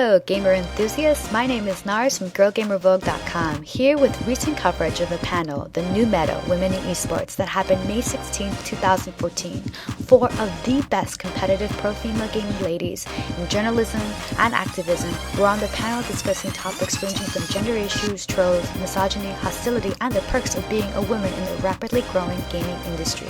Hello, gamer enthusiasts. My name is Narz from GGVogue.com, here with recent coverage of the panel, The New Meta Women in Esports, that happened May 16, 2014. Four of the best competitive pro-female gaming ladies in journalism and activism were on the panel discussing topics ranging from gender issues, trolls, misogyny, hostility, and the perks of being a woman in the rapidly growing gaming industry.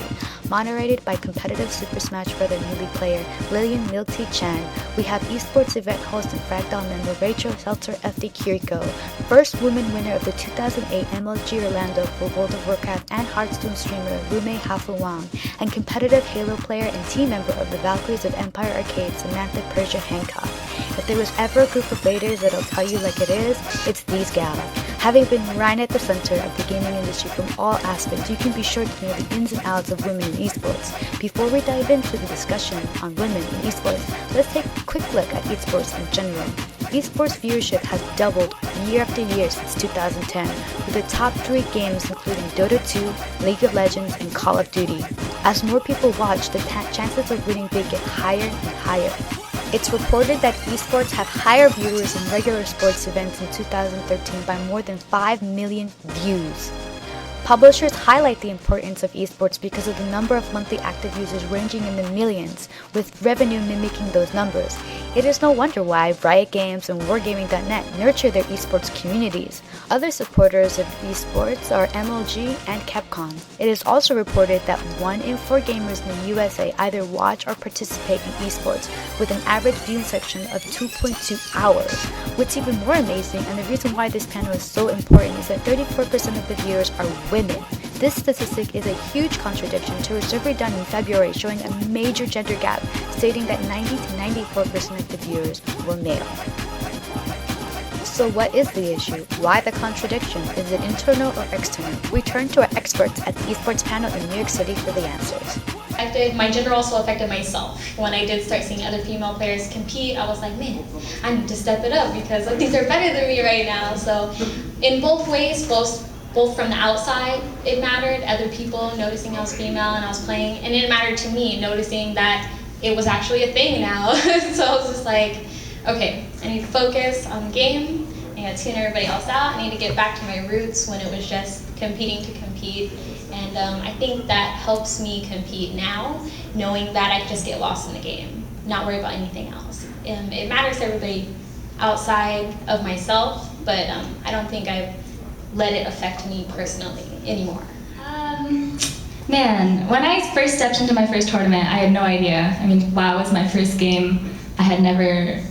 Moderated by competitive Super Smash Bros. Melee player Lilian, Milktea, Chen, we have eSports event host and Fragile member Rachel, Seltzer, FD, Quirico, first woman winner of the 2008 MLG Orlando for World of Warcraft and Hearthstone streamer Rumay, Hafu, Wang, and competitive Halo player and team member of the Valkyries of Empire Arcade Samantha, Persia, Hancock. If there was ever a group of ladies that'll tell you like it is, it's these gals. Having been right at the center of the gaming industry from all aspects, you can be sure to know the ins and outs of women in esports. Before we dive into the discussion on women in esports, let's take a quick look at esports in general. Esports viewership has doubled year after year since 2010, with the top 3 games including Dota 2, League of Legends, and Call of Duty. As more people watch, the chances of winning big get higher and higher. It's reported that esports have higher viewers than regular sports events in 2013 by more than 5 million views. Publishers highlight the importance of esports because of the number of monthly active users ranging in the millions, with revenue mimicking those numbers. It is no wonder why Riot Games and Wargaming.net nurture their esports communities. Other supporters of esports are MLG and Capcom. It is also reported that 1 in 4 gamers in the USA either watch or participate in esports, with an average viewing section of 2.2 hours. What's even more amazing, and the reason why this panel is so important, is that 34% of the viewers are women. This statistic is a huge contradiction to a survey done in February showing a major gender gap, stating that 90 to 94% of the viewers were male. So what is the issue? Why the contradiction? Is it internal or external? We turn to our experts at the esports panel in New York City for the answers. My gender also affected myself. When I did start seeing other female players compete, I was like, man, I need to step it up because these are better than me right now. So in both ways, both from the outside, it mattered, other people noticing I was female and I was playing, and it mattered to me, noticing that it was actually a thing now. So I was just like, okay, I need to focus on the game, I need to tune everybody else out, I need to get back to my roots when it was just competing to compete. And I think that helps me compete now, knowing that I just get lost in the game, not worry about anything else. It matters to everybody outside of myself, but I don't think I've let it affect me personally anymore. Man, when I first stepped into my first tournament, I had no idea. I mean, WoW was my first game. I had never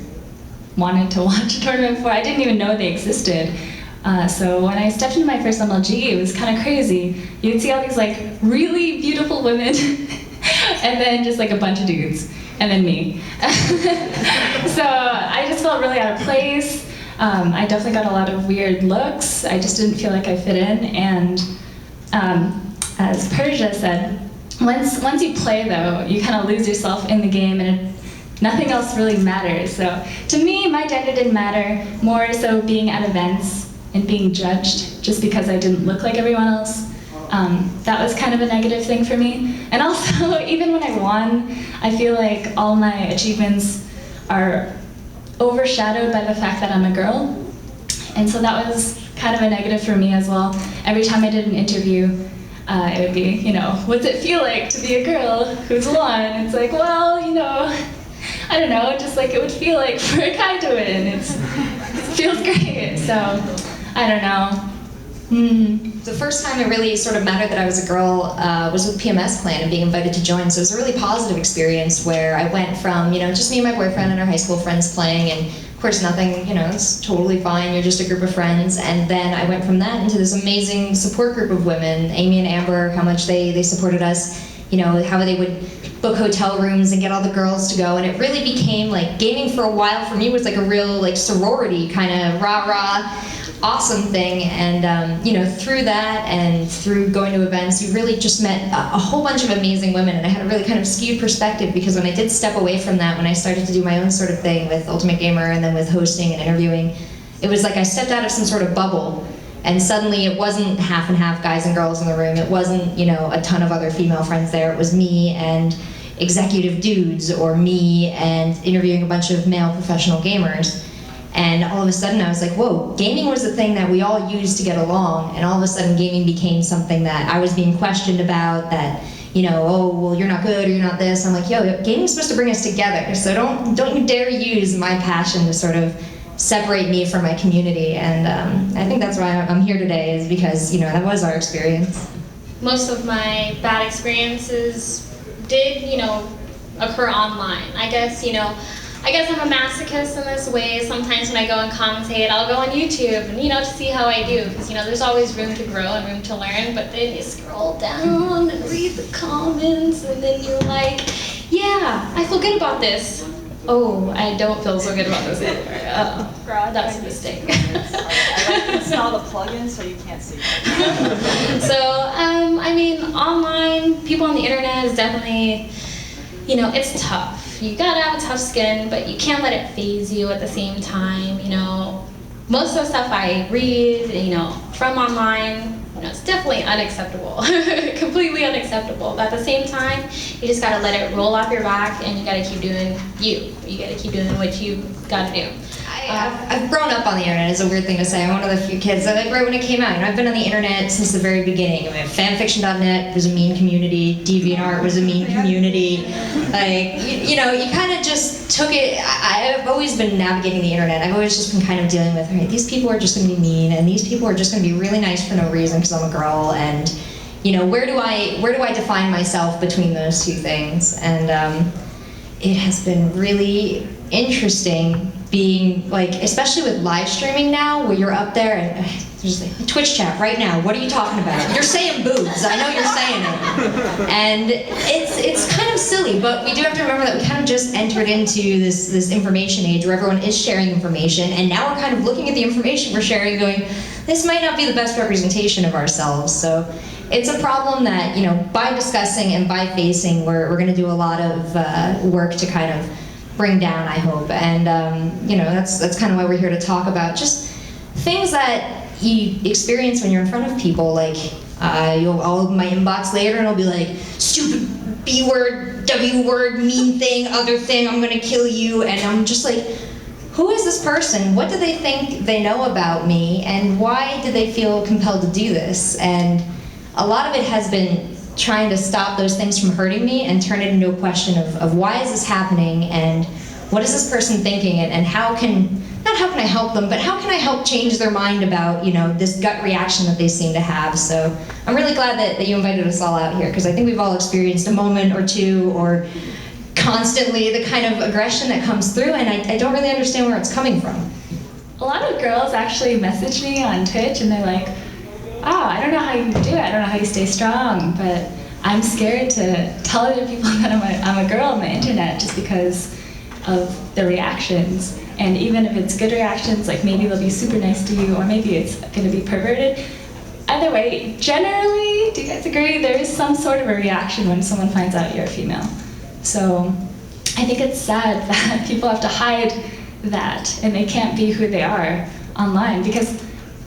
wanted to watch a tournament before. I didn't even know they existed. So when I stepped into my first MLG, it was kind of crazy. You'd see all these like really beautiful women and then just like a bunch of dudes, and then me. So I just felt really out of place. I definitely got a lot of weird looks. I just didn't feel like I fit in, and as Persia said, once you play though, you kind of lose yourself in the game, and nothing else really matters. So to me, my gender didn't matter, more so being at events and being judged just because I didn't look like everyone else. That was kind of a negative thing for me. And also, even when I won, I feel like all my achievements are overshadowed by the fact that I'm a girl. And so that was kind of a negative for me as well. Every time I did an interview, it would be, what's it feel like to be a girl who's won? It's like, well, I don't know, just like it would feel like for a guy to win. It feels great, so I don't know. The first time it really sort of mattered that I was a girl was with PMS Clan and being invited to join. So it was a really positive experience where I went from, just me and my boyfriend and our high school friends playing, and of course nothing, it's totally fine, you're just a group of friends. And then I went from that into this amazing support group of women, Amy and Amber, how much they supported us, how they would book hotel rooms and get all the girls to go. And it really became like, gaming for a while for me was like a real like sorority kind of rah-rah awesome thing. And through that and through going to events, you really just met a whole bunch of amazing women, and I had a really kind of skewed perspective because when I did step away from that, when I started to do my own sort of thing with Ultimate Gamer and then with hosting and interviewing, it was like I stepped out of some sort of bubble, and suddenly it wasn't half and half guys and girls in the room, it wasn't a ton of other female friends there, it was me and executive dudes, or me and interviewing a bunch of male professional gamers. And all of a sudden I was like, whoa, gaming was the thing that we all used to get along, and all of a sudden gaming became something that I was being questioned about, that, you know, oh, well, you're not good, or you're not this. I'm like, yo, gaming's supposed to bring us together, so don't you dare use my passion to sort of separate me from my community. And I think that's why I'm here today, is because, you know, that was our experience. Most of my bad experiences did, you know, occur online. I guess I'm a masochist in this way. Sometimes when I go and commentate, I'll go on YouTube and, you know, to see how I do, because, you know, there's always room to grow and room to learn. But then you scroll down and read the comments, and then you're like, yeah, I feel good about this. Oh, I don't feel so good about this either. Oh, that's a mistake. I like to install the plugin so you can't see. So, I mean, online, people on the internet is definitely, you know, it's tough. You gotta have a tough skin, but you can't let it phase you at the same time. You know, most of the stuff I read, you know, from online, you know, it's definitely unacceptable, completely unacceptable. But at the same time, you just gotta let it roll off your back, and you gotta keep doing you. You gotta keep doing what you gotta do. I've grown up on the internet. Is a weird thing to say. I'm one of the few kids that, like, right when it came out, you know, I've been on the internet since the very beginning. I mean, fanfiction.net was a mean community. DeviantArt was a mean community. Like, you know, you kind of just took it. I've always been navigating the internet. I've always just been kind of dealing with, all right, these people are just going to be mean, and these people are just going to be really nice for no reason because I'm a girl. And, you know, where do I define myself between those two things? And it has been really interesting being, like, especially with live streaming now, where you're up there and there's like Twitch chat right now. What are you talking about? You're saying boobs. I know you're saying it. And it's kind of silly, but we do have to remember that we kind of just entered into this information age where everyone is sharing information, and now we're kind of looking at the information we're sharing and going, this might not be the best representation of ourselves. So it's a problem that, you know, by discussing and by facing, we're going to do a lot of work to kind of bring down, I hope. And you know, that's kind of why we're here to talk about just things that you experience when you're in front of people. Like, I'll open my inbox later and I'll be like, stupid B word, W word, mean thing, other thing, I'm gonna kill you. And I'm just like, who is this person? What do they think they know about me? And why do they feel compelled to do this? And a lot of it has been trying to stop those things from hurting me and turn it into a question of why is this happening, and what is this person thinking, and how can I help them, but how can I help change their mind about, you know, this gut reaction that they seem to have. So I'm really glad that you invited us all out here, because I think we've all experienced a moment or two, or constantly the kind of aggression that comes through, and I don't really understand where it's coming from. A lot of girls actually message me on Twitch and they're like, oh, I don't know how you do it, I don't know how you stay strong, but I'm scared to tell other people that I'm a girl on the internet just because of the reactions. And even if it's good reactions, like maybe they'll be super nice to you, or maybe it's going to be perverted. Either way, generally, do you guys agree, there is some sort of a reaction when someone finds out you're a female. So I think it's sad that people have to hide that and they can't be who they are online, because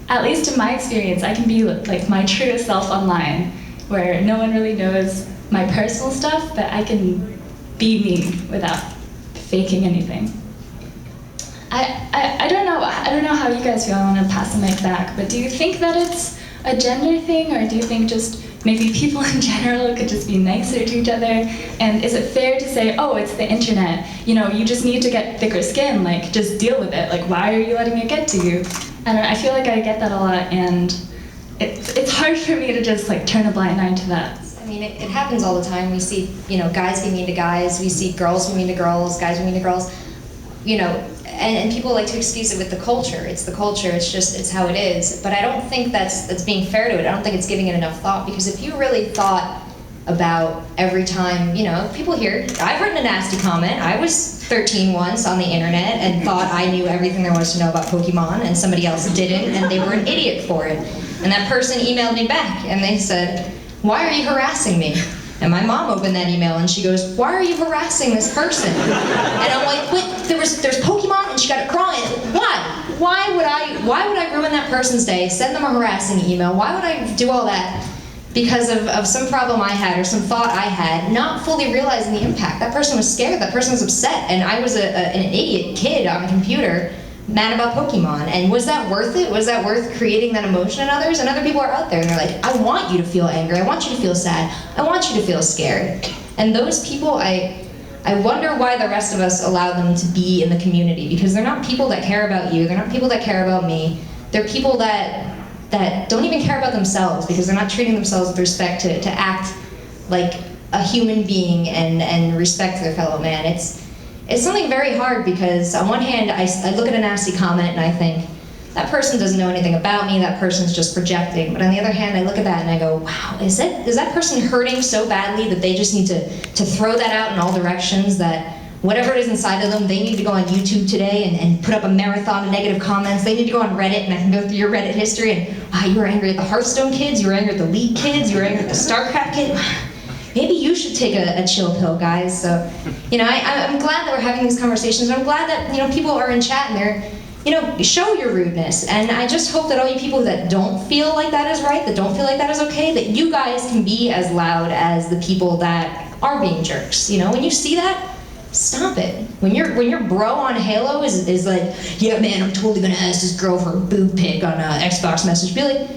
at least in my experience, I can be like my truest self online, where no one really knows my personal stuff, but I can be me without faking anything. I don't know how you guys feel. I want to pass the mic back, but do you think that it's a gender thing, or do you think just maybe people in general could just be nicer to each other? And is it fair to say, oh, it's the internet, you know, you just need to get thicker skin, like just deal with it, like why are you letting it get to you? I don't know, I feel like I get that a lot, and it's hard for me to just like turn a blind eye to that. I mean, it happens all the time. We see, you know, guys be mean to guys, we see girls be mean to girls, guys be mean to girls, you know, and people like to excuse it with the culture. It's the culture, it's how it is. But I don't think that's being fair to it. I don't think it's giving it enough thought, because if you really thought about every time, you know, people hear, I've written a nasty comment. I was 13 once on the internet and thought I knew everything there was to know about Pokemon, and somebody else didn't, and they were an idiot for it. And that person emailed me back and they said, why are you harassing me? And my mom opened that email and she goes, why are you harassing this person? And I'm like, wait, there's Pokemon and she got it crawling. Why? Why would I ruin that person's day, send them a harassing email? Why would I do all that? Because of some problem I had or some thought I had, not fully realizing the impact. That person was scared, that person was upset, and I was an idiot kid on a computer mad about Pokemon. And was that worth it? Was that worth creating that emotion in others? And other people are out there and they're like, I want you to feel angry, I want you to feel sad, I want you to feel scared. And those people, I wonder why the rest of us allow them to be in the community, because they're not people that care about you, they're not people that care about me, they're people that don't even care about themselves, because they're not treating themselves with respect to act like a human being and respect their fellow man. It's something very hard, because on one hand, I look at a nasty comment and I think, that person doesn't know anything about me, that person's just projecting. But on the other hand, I look at that and I go, wow, is that person hurting so badly that they just need to throw that out in all directions, that whatever it is inside of them, they need to go on YouTube today and put up a marathon of negative comments. They need to go on Reddit, and I can go through your Reddit history, and wow, you were angry at the Hearthstone kids, you were angry at the League kids, you were angry at the StarCraft kids. Maybe you should take a chill pill, guys. So, I'm glad that we're having these conversations. I'm glad that, people are in chat and they're, show your rudeness. And I just hope that all you people that don't feel like that is right, that don't feel like that is okay, that you guys can be as loud as the people that are being jerks. When you see that, stop it. When your bro on Halo is like, yeah man, I'm totally gonna ask this girl for a boob pic on a Xbox message, be like,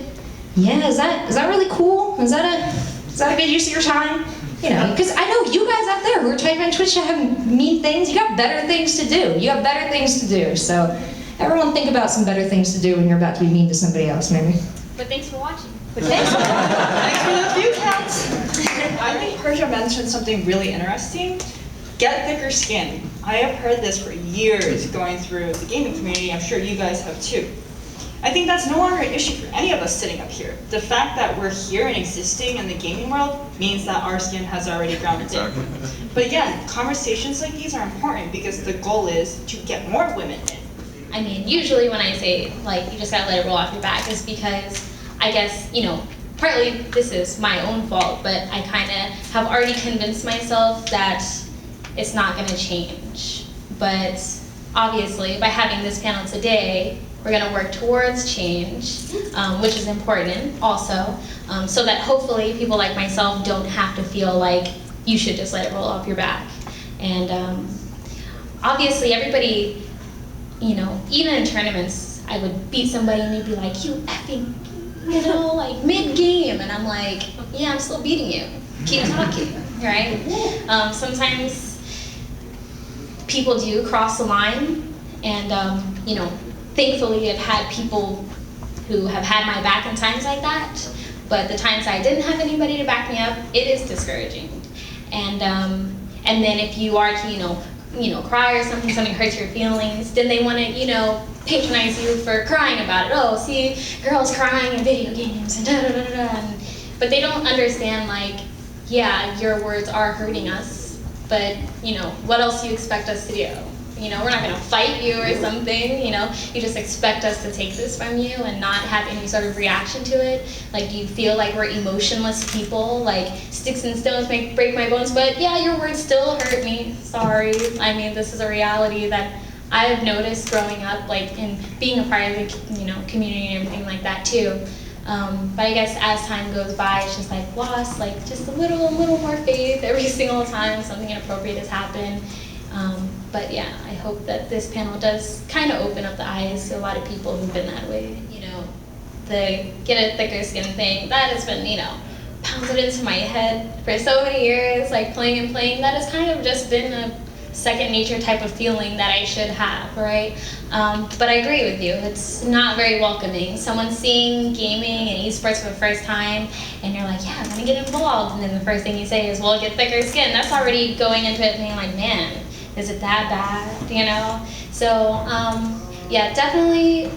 yeah, is that really cool? Is that a good use of your time? Because I know you guys out there who are typing on Twitch and having mean things, you got better things to do. You have better things to do. So everyone think about some better things to do when you're about to be mean to somebody else, maybe. But thanks for watching. Thanks for the view counts. I think Persia mentioned something really interesting. Get thicker skin. I have heard this for years going through the gaming community. I'm sure you guys have too. I think that's no longer an issue for any of us sitting up here. The fact that we're here and existing in the gaming world means that our skin has already grown in. But again, conversations like these are important because the goal is to get more women in. I mean, usually when I say, you just gotta let it roll off your back, is because I guess, partly this is my own fault, but I kind of have already convinced myself that it's not gonna change. But obviously, by having this panel today, we're going to work towards change, which is important also, so that hopefully people like myself don't have to feel like you should just let it roll off your back. And obviously everybody, even in tournaments, I would beat somebody and they'd be like, you effing, mid-game. And I'm like, yeah, I'm still beating you. Keep talking, right? Sometimes people do cross the line, and thankfully, I've had people who have had my back in times like that, but the times I didn't have anybody to back me up, it is discouraging. And then if you are to, cry or something hurts your feelings, then they want to, patronize you for crying about it. Oh, see, girls crying in video games, and da-da-da-da-da. But they don't understand, yeah, your words are hurting us, but, what else do you expect us to do? We're not going to fight you or something, you just expect us to take this from you and not have any sort of reaction to it. Do you feel like we're emotionless people, sticks and stones may break my bones, but yeah, your words still hurt me, sorry. I mean, this is a reality that I've noticed growing up, in being a part of the, community and everything like that too. But I guess as time goes by, it's just lost, just a little more faith every single time something inappropriate has happened. But yeah, I hope that this panel does kind of open up the eyes to a lot of people who've been that way. The get a thicker skin thing, that has been, pounded into my head for so many years, playing, that has kind of just been a second nature type of feeling that I should have, right? But I agree with you, it's not very welcoming. Someone seeing gaming and eSports for the first time, and you're like, yeah, I'm gonna get involved, and then the first thing you say is, well, get thicker skin. That's already going into it being like, man, is it that bad, So, yeah, definitely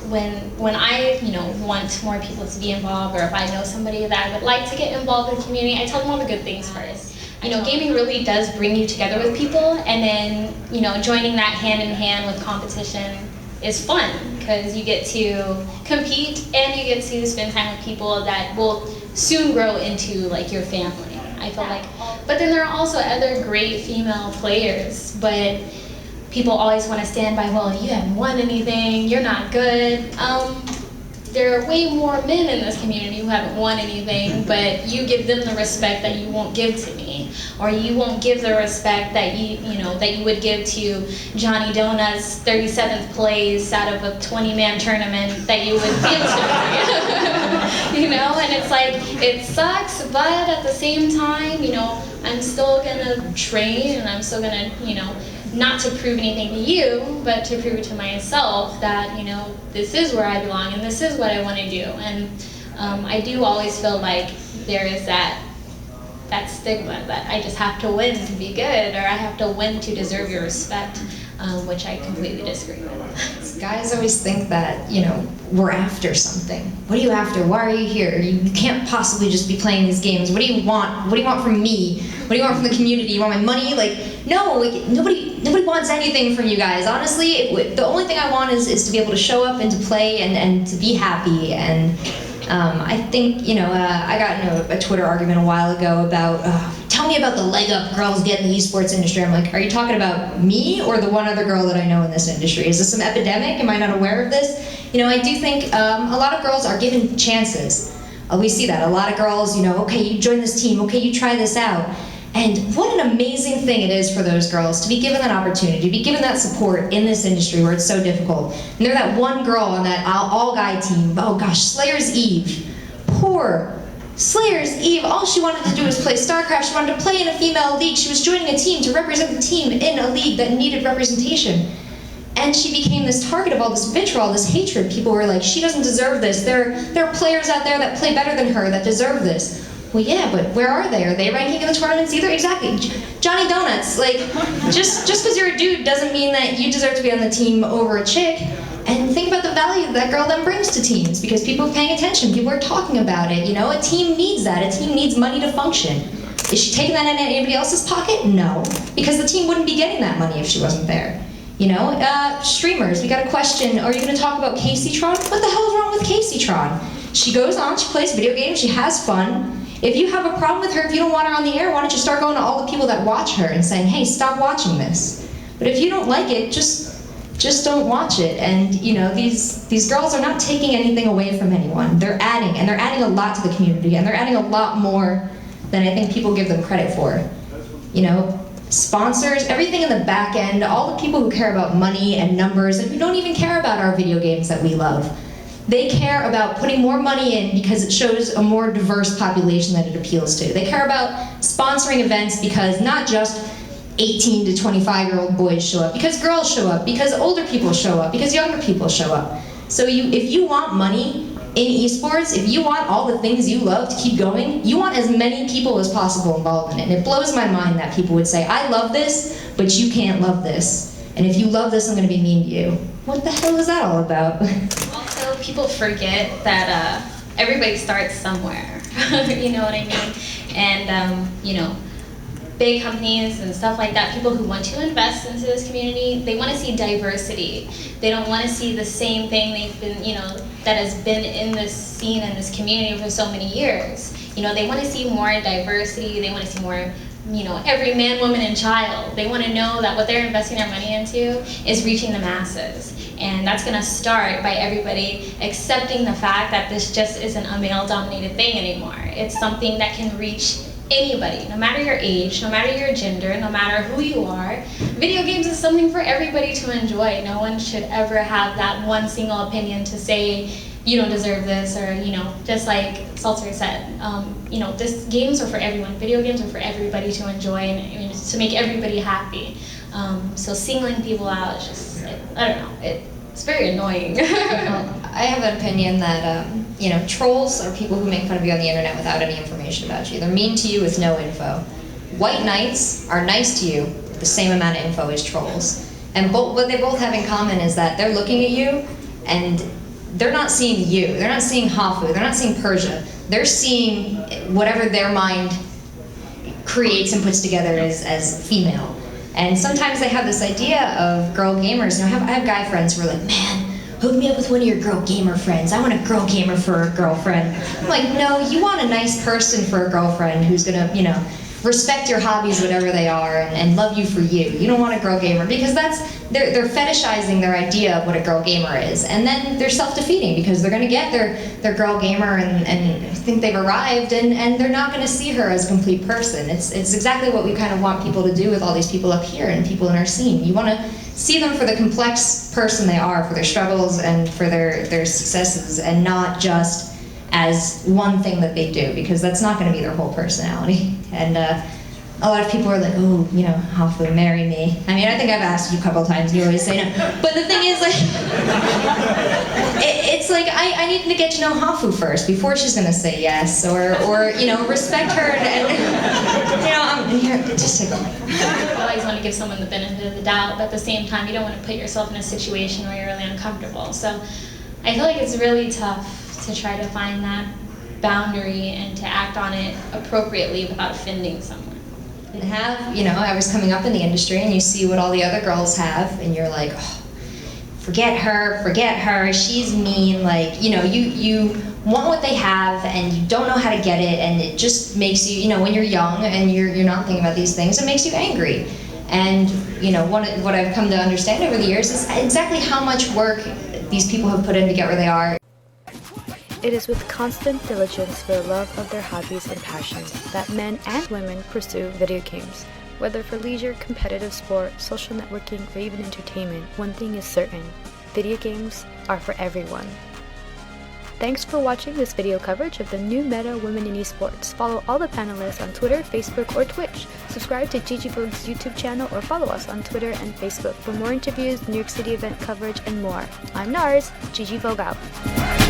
when I, want more people to be involved, or if I know somebody that I would like to get involved in the community, I tell them all the good things first. Gaming really does bring you together with people, and then, joining that hand in hand with competition is fun, because you get to compete and you get to spend time with people that will soon grow into, your family. I feel like, but then there are also other great female players, but people always want to stand by, well, you haven't won anything, you're not good. there are way more men in this community who haven't won anything, but you give them the respect that you won't give to me, or you won't give the respect that that you would give to Johnny Donuts' 37th place out of a 20-man tournament that you would give to me. And it's like, it sucks, but at the same time, I'm still gonna train, and I'm still gonna, not to prove anything to you, but to prove it to myself that, this is where I belong and this is what I want to do. And I do always feel like there is that stigma that I just have to win to be good, or I have to win to deserve your respect, which I completely disagree with. Guys always think that, we're after something. What are you after? Why are you here? You can't possibly just be playing these games. What do you want? What do you want from me? What do you want from the community? You want my money? No, nobody wants anything from you guys. Honestly, the only thing I want is to be able to show up and to play and to be happy. And I think, I got in a Twitter argument a while ago about, tell me about the leg up girls get in the esports industry. I'm like, are you talking about me or the one other girl that I know in this industry? Is this some epidemic? Am I not aware of this? I do think a lot of girls are given chances. We see that. A lot of girls, okay, you join this team, okay, you try this out. And what an amazing thing it is for those girls to be given that opportunity, to be given that support in this industry where it's so difficult. And they're that one girl on that all-guy team. Oh gosh, Slayer's Eve. Poor Slayer's Eve. All she wanted to do was play StarCraft. She wanted to play in a female league. She was joining a team to represent the team in a league that needed representation. And she became this target of all this vitriol, this hatred. People were like, she doesn't deserve this. There are players out there that play better than her that deserve this. Well, yeah, but where are they? Are they ranking in the tournaments either? Exactly. Johnny Donuts, just because you're a dude doesn't mean that you deserve to be on the team over a chick. And think about the value that girl then brings to teams, because people are paying attention, people are talking about it. A team needs that. A team needs money to function. Is she taking that in anybody else's pocket? No, because the team wouldn't be getting that money if she wasn't there. Streamers, we got a question. Are you going to talk about Casey-tron? What the hell is wrong with Casey-tron? She goes on, she plays video games, she has fun. If you have a problem with her, if you don't want her on the air, why don't you start going to all the people that watch her and saying, hey, stop watching this. But if you don't like it, just don't watch it. And these girls are not taking anything away from anyone. They're adding a lot to the community, and they're adding a lot more than I think people give them credit for. Sponsors, everything in the back end, all the people who care about money and numbers, and who don't even care about our video games that we love. They care about putting more money in because it shows a more diverse population that it appeals to. They care about sponsoring events because not just 18 to 25-year-old boys show up, because girls show up, because older people show up, because younger people show up. So if you want money in esports, if you want all the things you love to keep going, you want as many people as possible involved in it. And it blows my mind that people would say, I love this, but you can't love this. And if you love this, I'm going to be mean to you. What the hell is that all about? Also, people forget that everybody starts somewhere. You know what I mean? And, big companies and stuff like that, people who want to invest into this community, they want to see diversity. They don't want to see the same thing they've been, that has been in this scene, in this community for so many years. They want to see more diversity. They want to see more, every man, woman, and child. They want to know that what they're investing their money into is reaching the masses. And that's going to start by everybody accepting the fact that this just isn't a male-dominated thing anymore. It's something that can reach anybody, no matter your age, no matter your gender, no matter who you are. Video games is something for everybody to enjoy. No one should ever have that one single opinion to say, you don't deserve this, or, just like Seltzer said, games are for everyone. Video games are for everybody to enjoy and to make everybody happy. So singling people out is just, I don't know, it's very annoying. I have an opinion that, trolls are people who make fun of you on the internet without any information about you. They're mean to you with no info. White knights are nice to you with the same amount of info as trolls. And what they both have in common is that they're looking at you and they're not seeing you. They're not seeing Hafu. They're not seeing Persia. They're seeing whatever their mind creates and puts together as female. And sometimes they have this idea of girl gamers. I have guy friends who are like, man, hook me up with one of your girl gamer friends. I want a girl gamer for a girlfriend. I'm like, no, you want a nice person for a girlfriend who's gonna, respect your hobbies, whatever they are, and love you for you. You don't want a girl gamer, because they're fetishizing their idea of what a girl gamer is, and then they're self-defeating because they're going to get their girl gamer and think they've arrived, and they're not going to see her as a complete person. It's exactly what we kind of want people to do with all these people up here and people in our scene. You want to see them for the complex person they are, for their struggles and for their successes, and not just as one thing that they do, because that's not going to be their whole personality. And a lot of people are like, oh, you know, Hafu, marry me. I mean, I think I've asked you a couple times, you always say no. But the thing is, like, it's like, I need to get to know Hafu first before she's going to say yes, or you know, respect her, and you know, I'm here, just take a mic. You always want to give someone the benefit of the doubt, but at the same time, you don't want to put yourself in a situation where you're really uncomfortable. So I feel like it's really tough to try to find that boundary and to act on it appropriately without offending someone. And you know, I was coming up in the industry and you see what all the other girls have and you're like, oh, forget her, she's mean, like, you know, you want what they have and you don't know how to get it, and it just makes you, you know, when you're young and you're not thinking about these things, it makes you angry. And, you know, what I've come to understand over the years is exactly how much work these people have put in to get where they are. It is with constant diligence for the love of their hobbies and passions that men and women pursue video games. Whether for leisure, competitive sport, social networking, or even entertainment, one thing is certain: video games are for everyone. Thanks for watching this video coverage of the new meta Women in Esports. Follow all the panelists on Twitter, Facebook, or Twitch. Subscribe to GGVogue's YouTube channel or follow us on Twitter and Facebook for more interviews, New York City event coverage, and more. I'm Narz, GGVogue out.